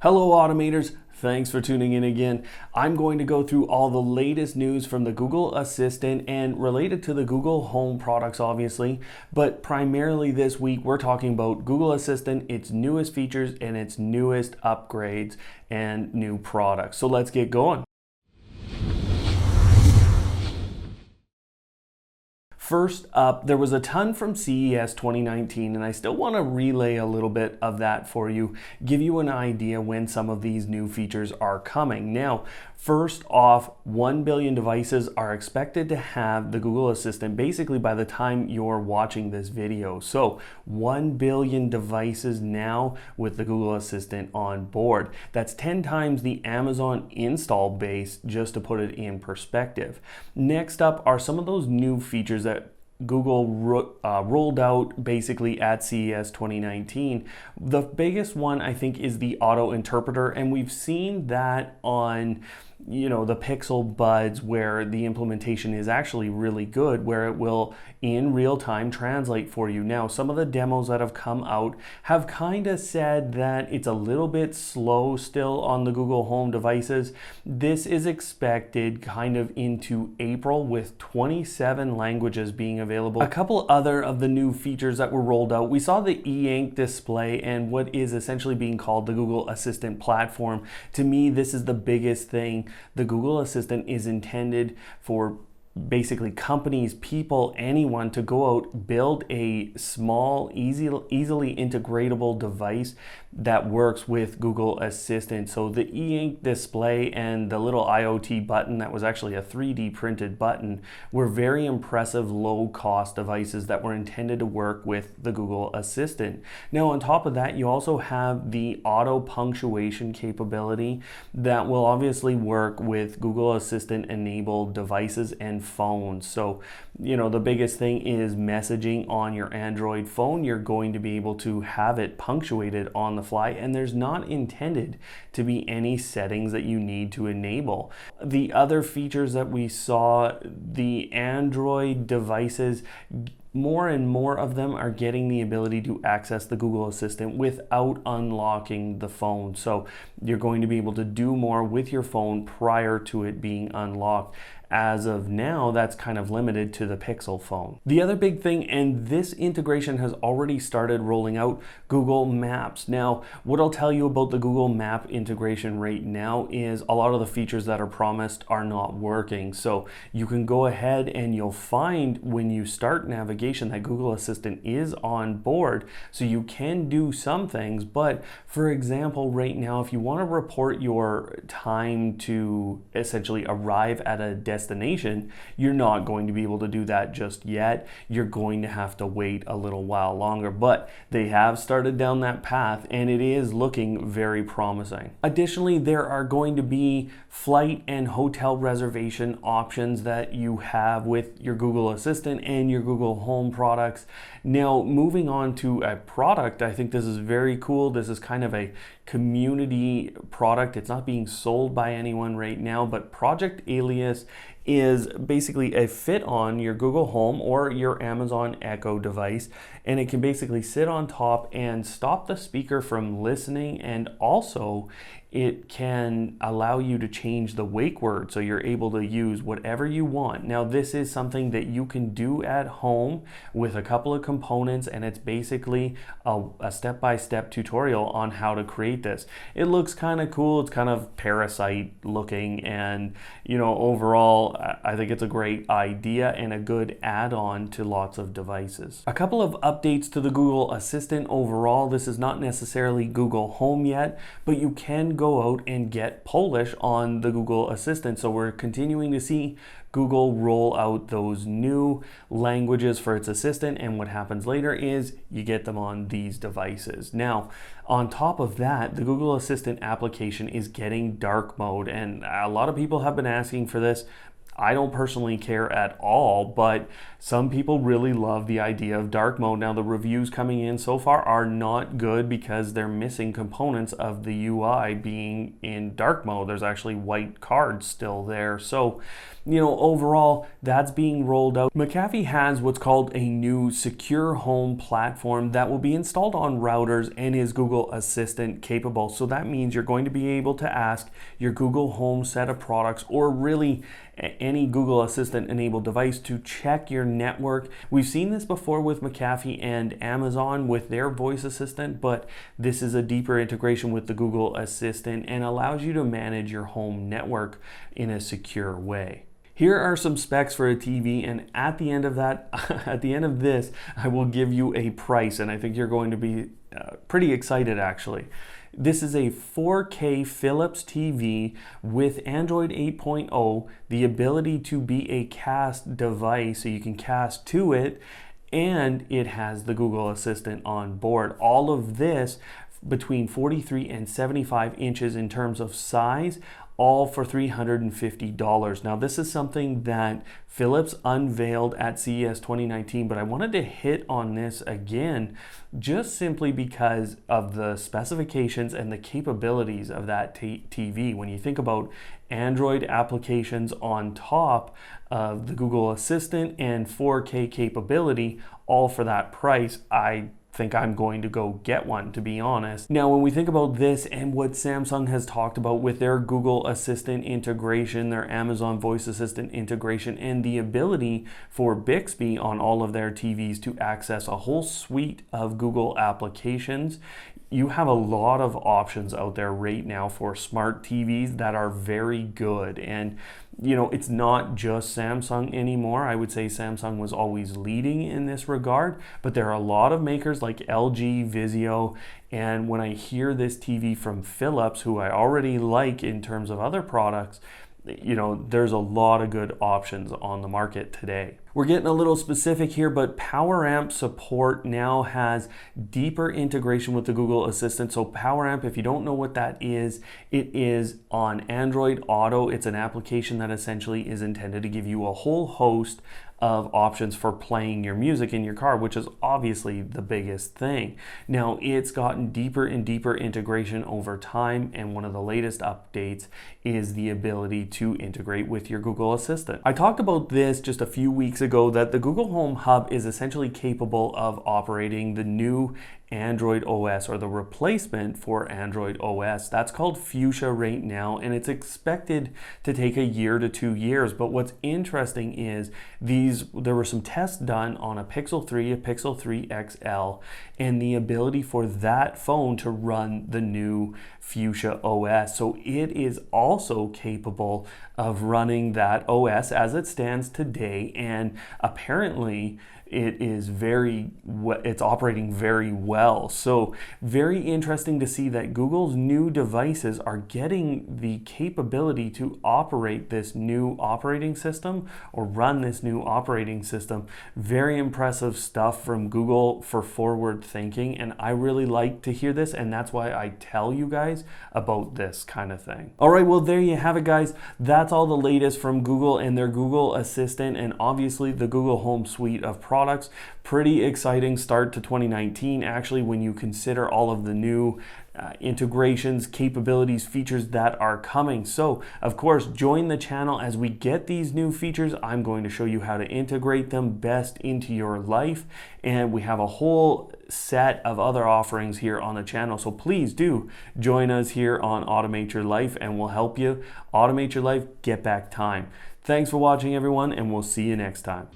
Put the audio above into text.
Hello automators, thanks for tuning in again. I'm going to go through all the latest news from the Google Assistant and related to the Google Home products obviously, but primarily this week we're talking about Google Assistant, its newest features and its newest upgrades and new products. So let's get going. First up, there was a ton from CES 2019, and I still want to relay a little bit of that for you, give you an idea when some of these new features are coming. Now, first off, 1 billion devices are expected to have the Google Assistant basically by the time you're watching this video. So 1 billion devices now with the Google Assistant on board. That's 10 times the Amazon install base, just to put it in perspective. Next up are some of those new features that Google rolled out basically at CES 2019. The biggest one I think is the auto interpreter, and we've seen that on the Pixel Buds where the implementation is actually really good, where it will in real time translate for you. Now, some of the demos that have come out have kind of said that it's a little bit slow still on the Google Home devices. This is expected kind of into April with 27 languages being available. A couple other of the new features that were rolled out, we saw the e-ink display and what is essentially being called the Google Assistant platform. To me, this is the biggest thing. The Google Assistant is intended for basically companies, people, anyone to go out, build a small, easily integratable device that works with Google Assistant. So the e-ink display and the little IoT button that was actually a 3D printed button were very impressive low-cost devices that were intended to work with the Google Assistant. Now on top of that, you also have the auto-punctuation capability that will obviously work with Google Assistant enabled devices and phones. So the biggest thing is messaging on your Android phone. You're going to be able to have it punctuated on the fly, and there's not intended to be any settings that you need to enable. The other features that we saw, the Android devices, more and more of them are getting the ability to access the Google Assistant without unlocking the phone. So you're going to be able to do more with your phone prior to it being unlocked. As of now, that's kind of limited to the Pixel phone. The other big thing, and this integration has already started rolling out, Google Maps. Now, what I'll tell you about the Google Map integration right now is a lot of the features that are promised are not working. So you can go ahead and you'll find when you start navigation that Google Assistant is on board. So you can do some things, but for example, right now, if you want to report your time to essentially arrive at a destination, you're not going to be able to do that just yet. You're going to have to wait a little while longer, but they have started down that path and it is looking very promising. Additionally, there are going to be flight and hotel reservation options that you have with your Google Assistant and your Google Home products. Now, moving on to a product, I think this is very cool. This is kind of a community product. It's not being sold by anyone right now, but Project Alias is basically a fit on your Google Home or your Amazon Echo device, and it can basically sit on top and stop the speaker from listening, and also it can allow you to change the wake word, so you're able to use whatever you want. Now, this is something that you can do at home with a couple of components, and it's basically a step-by-step tutorial on how to create this. It looks kind of cool. It's kind of Parasite looking, and overall, I think it's a great idea and a good add-on to lots of devices. A couple of updates to the Google Assistant overall. This is not necessarily Google Home yet, but you can go out and get Polish on the Google Assistant. So we're continuing to see Google roll out those new languages for its assistant, and what happens later is you get them on these devices. Now, on top of that, the Google Assistant application is getting dark mode, and a lot of people have been asking for this. I don't personally care at all, but some people really love the idea of dark mode. Now, the reviews coming in so far are not good because they're missing components of the UI being in dark mode. There's actually white cards still there. So, overall, that's being rolled out. McAfee has what's called a new secure home platform that will be installed on routers and is Google Assistant capable. So that means you're going to be able to ask your Google Home set of products, or really any Google Assistant enabled device, to check your network. We've seen this before with McAfee and Amazon with their voice assistant, but this is a deeper integration with the Google Assistant and allows you to manage your home network in a secure way. Here are some specs for a TV, and at the end of that, at the end of this, I will give you a price, and I think you're going to be pretty excited actually. This is a 4K Philips TV with Android 8.0, the ability to be a cast device, so you can cast to it, and it has the Google Assistant on board. All of this between 43 and 75 inches in terms of size, all for $350. Now, this is something that Philips unveiled at CES 2019, but I wanted to hit on this again just simply because of the specifications and the capabilities of that TV. When you think about Android applications on top of the Google Assistant and 4K capability, all for that price, I think I'm going to go get one, to be honest. Now, when we think about this and what Samsung has talked about with their Google Assistant integration, their Amazon Voice Assistant integration, and the ability for Bixby on all of their TVs to access a whole suite of Google applications, you have a lot of options out there right now for smart TVs that are very good. And it's not just Samsung anymore. I would say Samsung was always leading in this regard, but there are a lot of makers like LG, Vizio, and when I hear this TV from Philips, who I already like in terms of other products, there's a lot of good options on the market today. We're getting a little specific here, but Poweramp support now has deeper integration with the Google Assistant. So Poweramp, if you don't know what that is, it is on Android Auto. It's an application that essentially is intended to give you a whole host of options for playing your music in your car, which is obviously the biggest thing. Now, it's gotten deeper and deeper integration over time, and one of the latest updates is the ability to integrate with your Google Assistant. I talked about this just a few weeks ago, that the Google Home Hub is essentially capable of operating the new Android OS, or the replacement for Android OS. That's called Fuchsia right now, and it's expected to take a year to 2 years. But what's interesting is there were some tests done on a Pixel 3, a Pixel 3 XL, and the ability for that phone to run the new Fuchsia OS. So it is also capable of running that OS as it stands today, and apparently it's operating very well. So very interesting to see that Google's new devices are getting the capability to operate this new operating system, or run this new operating system. Very impressive stuff from Google for forward thinking, and I really like to hear this, and that's why I tell you guys about this kind of thing. All right, well, there you have it, guys. That's all the latest from Google and their Google Assistant, and obviously the Google Home suite of products. Pretty exciting start to 2019, actually, when you consider all of the new integrations, capabilities, features that are coming. So, of course, join the channel as we get these new features. I'm going to show you how to integrate them best into your life, and we have a whole set of other offerings here on the channel. So please do join us here on Automate Your Life, and we'll help you automate your life, get back time. Thanks for watching, everyone, and we'll see you next time.